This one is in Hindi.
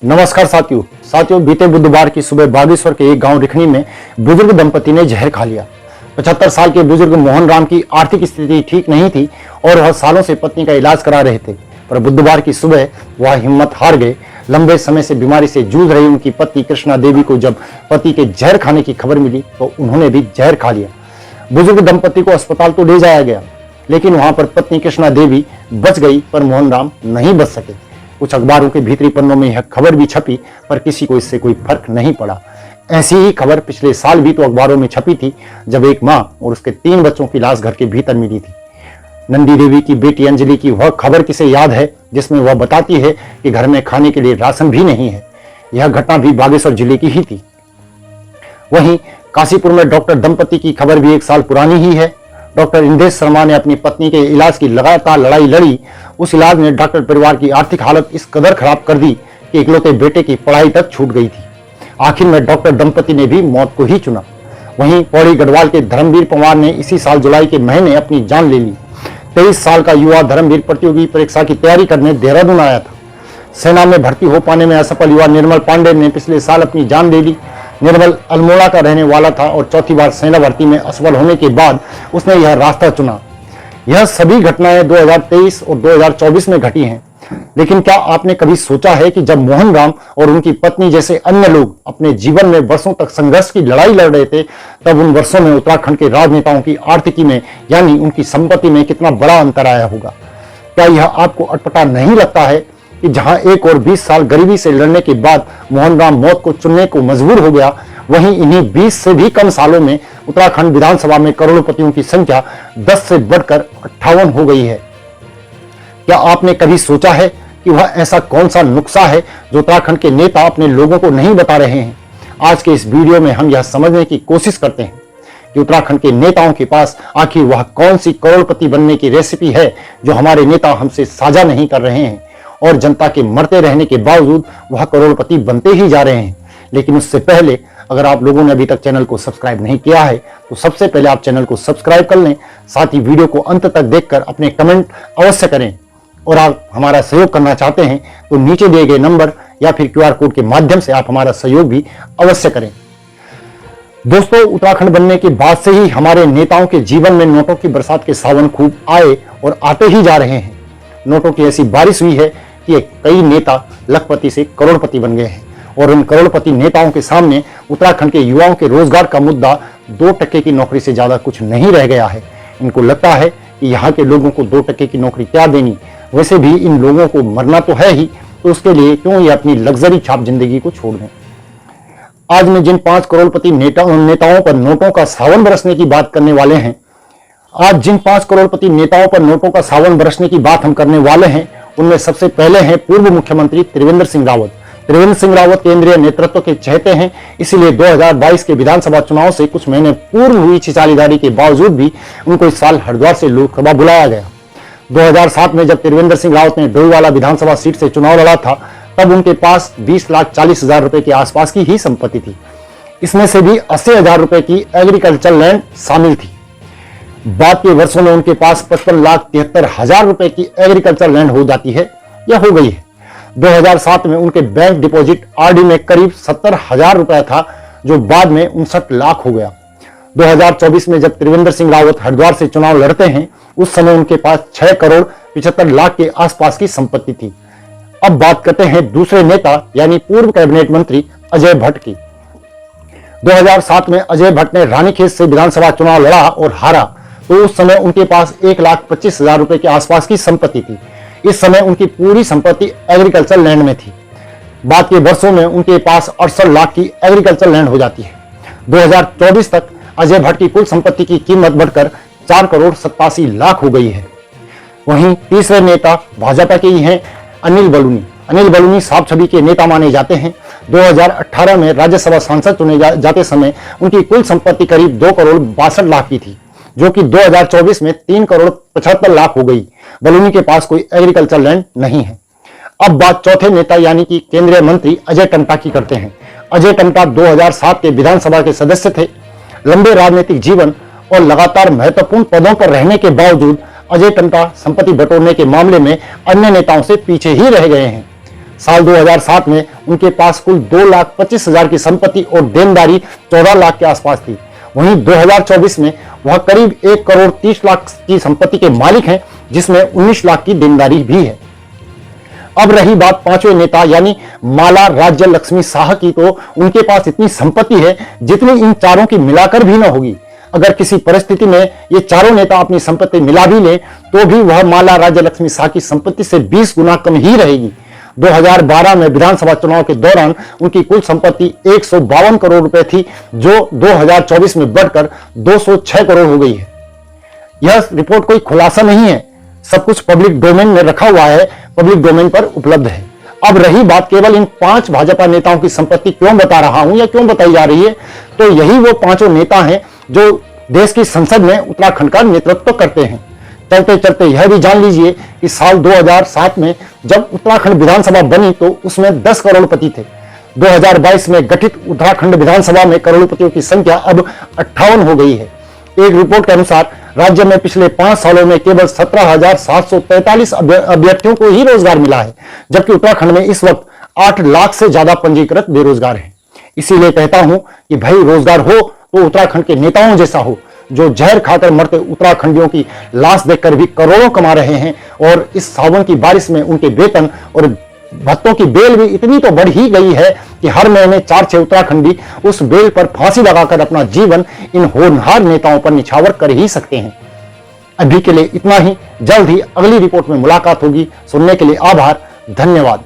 नमस्कार साथियों बीते बुधवार की सुबह बागेश्वर के एक गांव रिखणी में बुजुर्ग दंपति ने जहर खा लिया। 75 साल के बुजुर्ग मोहन राम की आर्थिक स्थिति ठीक नहीं थी और वह सालों से पत्नी का इलाज करा रहे थे, पर बुधवार की सुबह वह हिम्मत हार गए। लंबे समय से बीमारी से जूझ रही उनकी पत्नी कृष्णा देवी को जब पति के जहर खाने की खबर मिली तो उन्होंने भी जहर खा लिया। बुजुर्ग दंपति को अस्पताल तो ले जाया गया, लेकिन वहां पर पत्नी कृष्णा देवी बच गई, पर मोहन राम नहीं बच सके। कुछ अखबारों के भीतरी पन्नों में यह खबर भी छपी, पर किसी को इससे कोई फर्क नहीं पड़ा। ऐसी ही खबर पिछले साल भी तो अखबारों में छपी थी, जब एक मां और उसके 3 बच्चों की लाश घर के भीतर मिली थी। नंदी देवी की बेटी अंजलि की वह खबर किसे याद है जिसमें वह बताती है कि घर में खाने के लिए राशन भी नहीं है। यह घटना भी बागेश्वर जिले की ही थी। वहीं काशीपुर में डॉक्टर दंपति की खबर भी 1 साल पुरानी ही है। डॉक्टर इंदेश शर्मा ने अपनी पत्नी के इलाज की लगातार लड़ाई लड़ी। उस इलाज ने डॉक्टर परिवार की आर्थिक हालत इस कदर खराब कर दी कि इकलौते बेटे की पढ़ाई तक छूट गई थी। आखिर में डॉक्टर दंपति ने भी मौत को ही चुना। वहीं पौड़ी गढ़वाल के धर्मवीर पवार ने इसी साल जुलाई के महीने अपनी जान ले ली। 23 साल का युवा धर्मवीर प्रतियोगी परीक्षा की तैयारी करने देहरादून आया था। सेना में भर्ती हो पाने में असफल युवा निर्मल पांडे ने पिछले साल अपनी जान ले ली। निर्मल अल्मोड़ा का रहने वाला था और चौथी बार सेना भर्ती में असफल होने के बाद उसने यह रास्ता चुना। यह सभी घटनाएं 2023 और 2024 में घटी हैं। लेकिन क्या आपने कभी सोचा है कि जब मोहन राम और उनकी पत्नी जैसे अन्य लोग अपने जीवन में वर्षों तक संघर्ष की लड़ाई लड़ रहे थे, तब उन वर्षों में उत्तराखंड के राजनेताओं की आर्थिकी में यानी उनकी संपत्ति में कितना बड़ा अंतर आया होगा? क्या यह आपको अटपटा नहीं लगता है कि जहां एक और 20 साल गरीबी से लड़ने के बाद मोहन राम मौत को चुनने को मजबूर हो गया, वहीं इन्हीं 20 से भी कम सालों में उत्तराखंड विधानसभा में करोड़पतियों की संख्या 10 से बढ़कर 58 हो गई है। क्या आपने कभी सोचा है कि वह ऐसा कौन सा नुक्सा है जो उत्तराखंड के नेता अपने लोगों को नहीं बता रहे हैं? आज के इस वीडियो में हम यह समझने की कोशिश करते हैं कि उत्तराखंड के नेताओं के पास आखिर वह कौन सी करोड़पति बनने की रेसिपी है जो हमारे नेता हमसे साझा नहीं कर रहे हैं, और जनता के मरते रहने के बावजूद वह करोड़पति बनते ही जा रहे हैं। लेकिन उससे पहले अगर आप लोगों ने अभी तक चैनल को सब्सक्राइब नहीं किया है तो सबसे पहले आप चैनल को सब्सक्राइब कर लें। साथ ही वीडियो को अंत तक देखकर अपने कमेंट अवश्य करें, और आप हमारा सहयोग करना चाहते हैं तो नीचे दिए गए नंबर या फिर QR कोड के माध्यम से आप हमारा सहयोग भी अवश्य करें। दोस्तों, उत्तराखंड बनने के बाद से ही हमारे नेताओं के जीवन में नोटों की बरसात के सावन खूब आए और आते ही जा रहे हैं। नोटों की ऐसी बारिश हुई है कि कई नेता लखपति से करोड़पति बन गए हैं, और उन करोड़पति नेताओं के सामने उत्तराखंड के युवाओं के रोजगार का मुद्दा 2% की नौकरी से ज्यादा कुछ नहीं रह गया है। इनको लगता है कि यहाँ के लोगों को 2% की नौकरी क्या देनी, वैसे भी इन लोगों को मरना तो है ही, तो उसके लिए क्यों ये अपनी लग्जरी छाप जिंदगी को छोड़ दें। आज मैं जिन 5 करोड़पति नेताओं पर नोटों का सावन बरसने की बात करने वाले हैं, आज जिन 5 करोड़पति नेताओं पर नोटों का सावन बरसने की बात हम करने वाले हैं, उनमें सबसे पहले हैं पूर्व मुख्यमंत्री त्रिवेंद्र सिंह रावत। त्रिवेंद्र सिंह रावत केंद्रीय नेतृत्व के चहेते हैं, इसलिए 2022 के विधानसभा चुनाव से कुछ महीने पूर्व हुई छिछालीदारी के बावजूद भी उनको इस साल हरिद्वार से लोकसभा बुलाया गया। 2007 में जब त्रिवेंद्र सिंह रावत ने डोईवाला विधानसभा सीट से चुनाव लड़ा था, तब उनके पास 20,40,000 रुपए के आसपास की ही संपत्ति थी। इसमें से भी 80,000 रुपए की एग्रीकल्चर लैंड शामिल थी। बाद के वर्षों में उनके पास 55,73,000 रुपए की एग्रीकल्चर लैंड हो जाती है या हो गई है। 2007 में उनके बैंक डिपॉजिट RD में करीब 70,000 रुपया था, जो बाद में 59 लाख हो गया। 2024 में जब त्रिवेंद्र सिंह रावत हरिद्वार से चुनाव लड़ते हैं, उस समय उनके पास 6 करोड़ 75 लाख के आसपास की संपत्ति थी। अब बात करते हैं दूसरे नेता यानी पूर्व कैबिनेट मंत्री अजय भट्ट की। 2007 में अजय भट्ट ने रानीखेत से विधानसभा चुनाव लड़ा और हारा, तो उस समय उनके पास 1,25,000 रुपए के आसपास की संपत्ति थी। इस समय उनकी पूरी संपत्ति एग्रीकल्चर लैंड में थी। बाद के वर्षों में उनके पास 68 लाख की एग्रीकल्चर लैंड हो जाती है। 2024 तक अजय भट्ट की कुल संपत्ति की कीमत बढ़कर 4 करोड़ 87 लाख हो गई है। वहीं तीसरे नेता भाजपा के ही हैं अनिल बलूनी। अनिल बलूनी साफ छवि के नेता माने जाते हैं। 2018 में राज्यसभा सांसद चुने जाते समय उनकी कुल संपत्ति करीब 2 करोड़ 62 लाख की थी, जो कि 2024 में 3 करोड़ 75 लाख हो गई। बलूनी के पास कोई एग्रीकल्चर लैंड नहीं है। अब बात चौथे नेता यानी कि केंद्रीय मंत्री अजय टम्टा की करते हैं। अजय टम्टा 2007 के विधानसभा के सदस्य थे। लंबे राजनीतिक जीवन और लगातार महत्वपूर्ण पदों पर रहने के बावजूद अजय टम्टा संपत्ति बटोरने के मामले में अन्य नेताओं से पीछे ही रह गए हैं। साल 2007 में उनके पास कुल 2,25,000 की संपत्ति और देनदारी 14 लाख के आसपास थी। वहीं 2024 में वह करीब 1,30,00,000 की संपत्ति के मालिक हैं, जिसमें 19 लाख की देनदारी भी है। अब रही बात पांचवें नेता यानी माला राज्य लक्ष्मी शाह की, तो उनके पास इतनी संपत्ति है जितनी इन चारों की मिलाकर भी न होगी। अगर किसी परिस्थिति में ये चारों नेता अपनी संपत्ति मिला भी ले तो भी वह माला राज्य लक्ष्मी शाह की संपत्ति से 20 गुना कम ही रहेगी। 2012 में विधानसभा चुनाव के दौरान उनकी कुल संपत्ति 152 करोड़ रुपए थी, जो 2024 में बढ़कर 206 करोड़ हो गई है। यह रिपोर्ट कोई खुलासा नहीं है, सब कुछ पब्लिक डोमेन में रखा हुआ है, पब्लिक डोमेन पर उपलब्ध है। अब रही बात केवल इन 5 भाजपा नेताओं की संपत्ति क्यों बता रहा हूं या क्यों बताई जा रही है, तो यही वो पांचों नेता हैं जो देश की संसद में उत्तराखंड का नेतृत्व करते हैं। चलते चलते यह भी जान लीजिए कि साल 2007 में जब उत्तराखंड विधानसभा बनी तो उसमें 10 करोड़पति थे। 2022 में गठित उत्तराखंड विधानसभा में करोड़पतियों की संख्या अब 58 हो गई है। एक रिपोर्ट के अनुसार राज्य में पिछले 5 सालों में केवल 17,743 अभ्यर्थियों को ही रोजगार मिला है, जबकि उत्तराखंड में इस वक्त 8 लाख से ज्यादा पंजीकृत बेरोजगार हैं। इसीलिए कहता हूं कि भाई रोजगार हो तो उत्तराखंड के नेताओं जैसा हो, जो जहर खाकर मरते उत्तराखंडियों की लाश देखकर भी करोड़ों कमा रहे हैं, और इस सावन की बारिश में उनके वेतन और भत्तों की बेल भी इतनी तो बढ़ ही गई है कि हर महीने 4-6 उत्तराखंडी उस बेल पर फांसी लगाकर अपना जीवन इन होनहार नेताओं पर निछावर कर ही सकते हैं। अभी के लिए इतना ही, जल्द ही अगली रिपोर्ट में मुलाकात होगी। सुनने के लिए आभार, धन्यवाद।